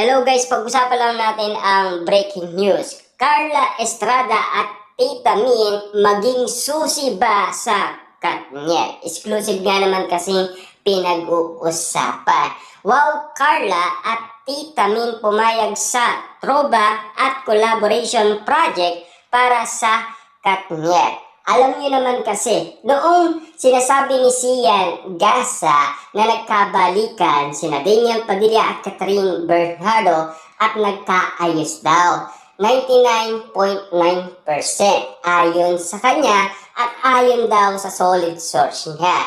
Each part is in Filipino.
Hello guys, pag-usapan lang natin ang breaking news. Carla Estrada at Tita Min maging susi ba sa Katniel? Exclusive nga naman kasi pinag-uusapan. Wow, Carla at Tita Min pumayag sa throwback at collaboration project para sa Katniel. Alam niyo naman kasi, noong sinasabi ni Sian Gasa na nagkabalikan sina Daniel Padilla at Catherine Bernardo at nagkaayos daw. 99.9% ayon sa kanya at ayon daw sa solid source niya.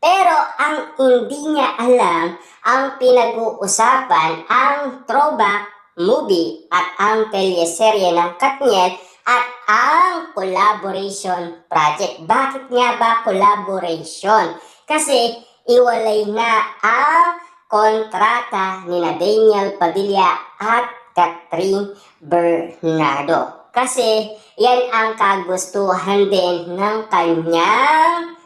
Pero ang hindi niya alam, ang pinag-uusapan ang throwback movie at ang teleserye ng Katniel at ang collaboration project. Bakit nga ba collaboration? Kasi iwalay na ang kontrata ni Daniel Padilla at Catherine Bernardo. Kasi yan ang kagustuhan din ng kanyang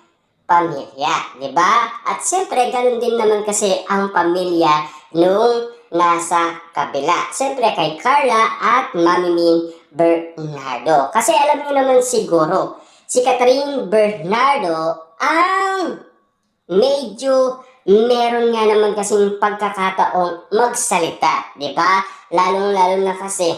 pamilya, di ba? At siyempre, ganun din naman kasi ang pamilya nung nasa kabila. Siyempre, kay Carla at Mami Min Bernardo. Kasi alam niyo naman siguro, si Catherine Bernardo ang medyo meron nga naman kasing pagkakataong magsalita, di ba? Lalong-lalo na kasi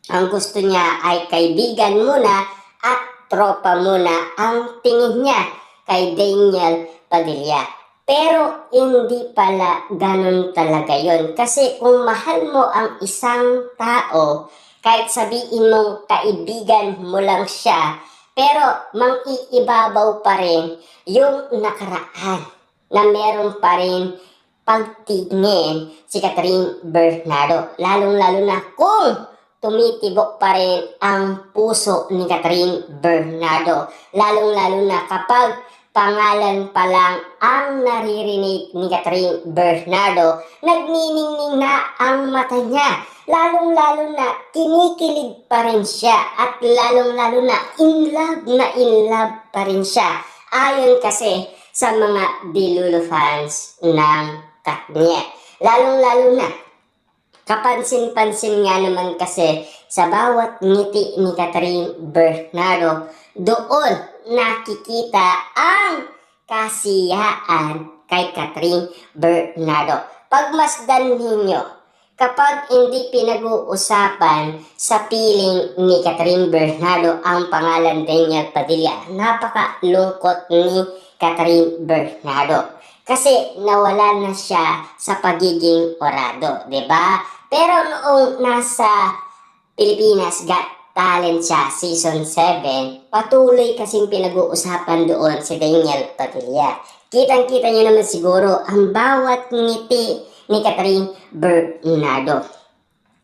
ang gusto niya ay kaibigan muna at tropa muna ang tingin niya kay Daniel Padilla. Pero hindi pala ganun talaga yon. Kasi kung mahal mo ang isang tao, kahit sabihin mong kaibigan mo lang siya, pero mang-iibabaw pa rin yung nakaraan na meron pa rin pagtingin si Catherine Bernardo. Lalong-lalo na kung tumitibok pa rin ang puso ni Catherine Bernardo. Lalong-lalo na kapag pangalan pa lang ang naririnig ni Catherine Bernardo, nagniningning na ang mata niya. Lalong-lalo na kinikilig pa rin siya at lalong-lalo na in love pa rin siya. Ayon kasi sa mga Dilulo fans ng Katniel. Lalong-lalo na kapansin-pansin nga naman kasi sa bawat ngiti ni Catherine Bernardo, doon nakikita ang kasiyaan kay Catherine Bernardo. Pagmasdan ninyo, kapag hindi pinag-uusapan sa piling ni Catherine Bernardo ang pangalan Daniel Padilla, napakalungkot ni Catherine Bernardo. Kasi nawala na siya sa pagiging orado, di ba? Pero noong nasa Pilipinas Got Talent siya, Season 7, patuloy kasing pinag-uusapan doon si Daniel Padilla. Kitang-kita niyo naman siguro ang bawat ngiti ni Catherine Bernardo.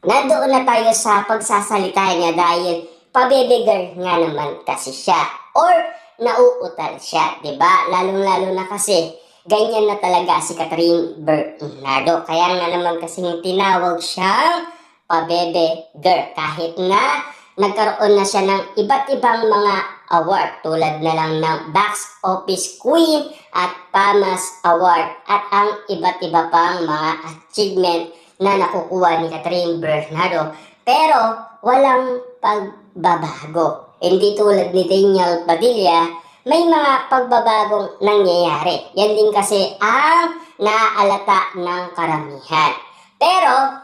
Nandoon na tayo sa pagsasalita niya dahil pabebegar nga naman kasi siya or nauutal siya, di ba? Lalong-lalo na kasi ganyan na talaga si Catherine Bernardo. Kaya nga naman kasing tinawag siyang pabebe girl. Kahit na nagkaroon na siya ng iba't ibang mga award tulad na lang ng Box Office Queen at PAMAS Award at ang iba't iba pang mga achievement na nakukuha ni Catherine Bernardo. Pero walang pagbabago. Hindi tulad ni Daniel Padilla, may mga pagbabagong nangyayari. Yan din kasi ang naaalata ng karamihan. Pero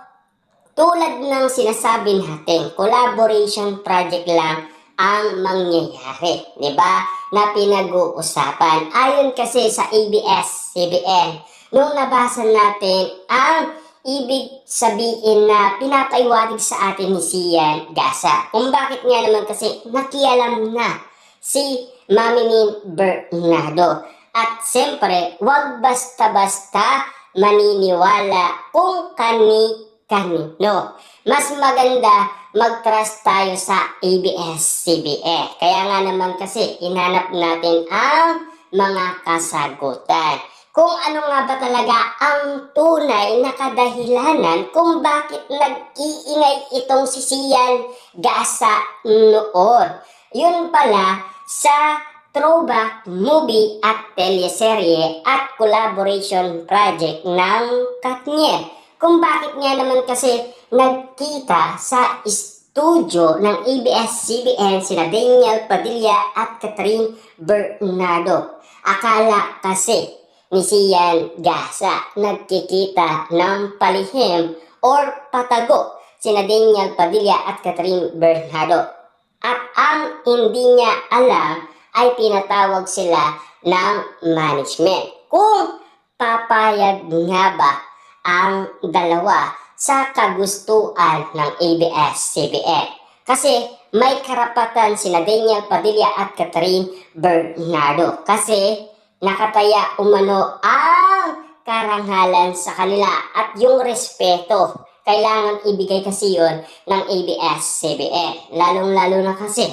tulad ng sinasabi natin, collaboration project lang ang mangyayari, di ba? Na pinag-uusapan. Ayon kasi sa ABS-CBN, nung nabasa natin ang ibig sabihin na pinapaiwatig sa atin ni Sian Gasa. Kung bakit nga naman kasi nakialam na si Mami Min Bernardo. At siyempre, huwag basta-basta maniniwala kung kanino. Mas maganda mag-trust tayo sa ABS-CBN. Kaya nga naman kasi inanap natin ang mga kasagutan. Kung ano nga ba talaga ang tunay na kadahilanan kung bakit nag-iingay itong si Sian Gasa noon. Yun pala sa throwback movie at teleserye at collaboration project ng Katniel. kung bakit nga naman kasi nagkita sa studio ng ABS-CBN sina Daniel Padilla at Catherine Bernardo. Akala kasi ni Sian Gasa nagkikita ng palihim or patago sina Daniel Padilla at Catherine Bernardo. At ang hindi niya alam ay pinatawag sila ng management. Kung papayag nga ba ang dalawa sa kagustuhan ng ABS-CBN. Kasi may karapatan sina Daniel Padilla at Catherine Bernardo. Kasi nakataya umano ang karangalan sa kanila at yung respeto. Kailangan ibigay kasi yun ng ABS-CBN. Lalong-lalo na kasi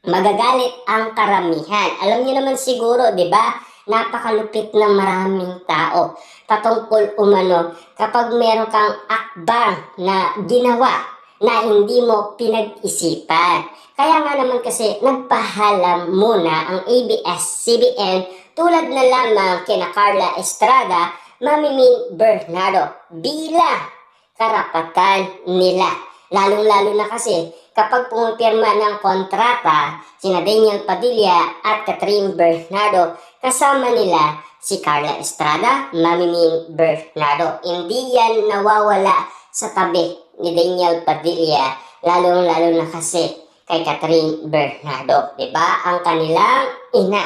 magagalit ang karamihan. Alam niyo naman siguro, di ba? Napakalupit ng maraming tao. Patungkol umano kapag meron kang akbang na ginawa na hindi mo pinag-isipan. Kaya nga naman kasi nagpahalam muna ang ABS-CBN tulad na lamang kina Carla Estrada, Mami Min Bernardo bilang karapatan nila. Lalong-lalo na kasi kapag pumipirma ng kontrata sina Daniel Padilla at Catherine Bernardo, kasama nila si Carla Estrada, Mami Min Bernardo. Hindi yan nawawala sa tabi ni Daniel Padilla, lalong-lalo na kasi kay Catherine Bernardo. Diba? Ang kanilang ina.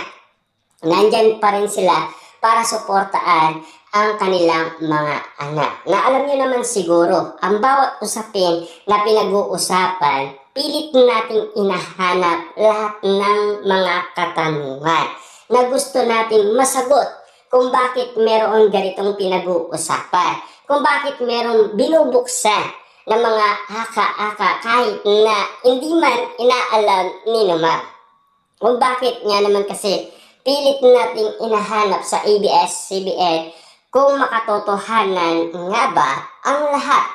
Nandyan pa rin sila para suportaan ang kanilang mga anak. Na alam niyo naman siguro, ang bawat usapin na pinag-uusapan, pilit nating inahanap lahat ng mga katanungan na gusto nating masagot kung bakit meron ganitong pinag-uusapan, kung bakit meron binubuksan ng mga haka-haka kahit na hindi man inaalam ni naman. Kung bakit nga naman kasi pilit nating inahanap sa ABS-CBN kung makatotohanan nga ba ang lahat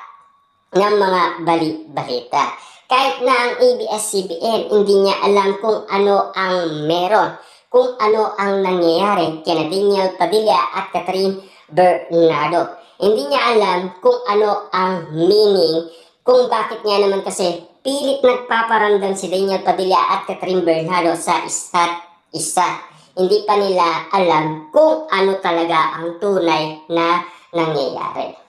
ng mga bali-balita. Kahit na ang ABS-CBN hindi niya alam kung ano ang meron, kung ano ang nangyayari kina Daniel Padilla at Catherine Bernardo. Hindi niya alam kung ano ang meaning, kung bakit nga naman kasi pilit nagpaparamdam si Daniel Padilla at Catherine Bernardo sa isa't isa. Hindi pa nila alam kung ano talaga ang tunay na nangyayari.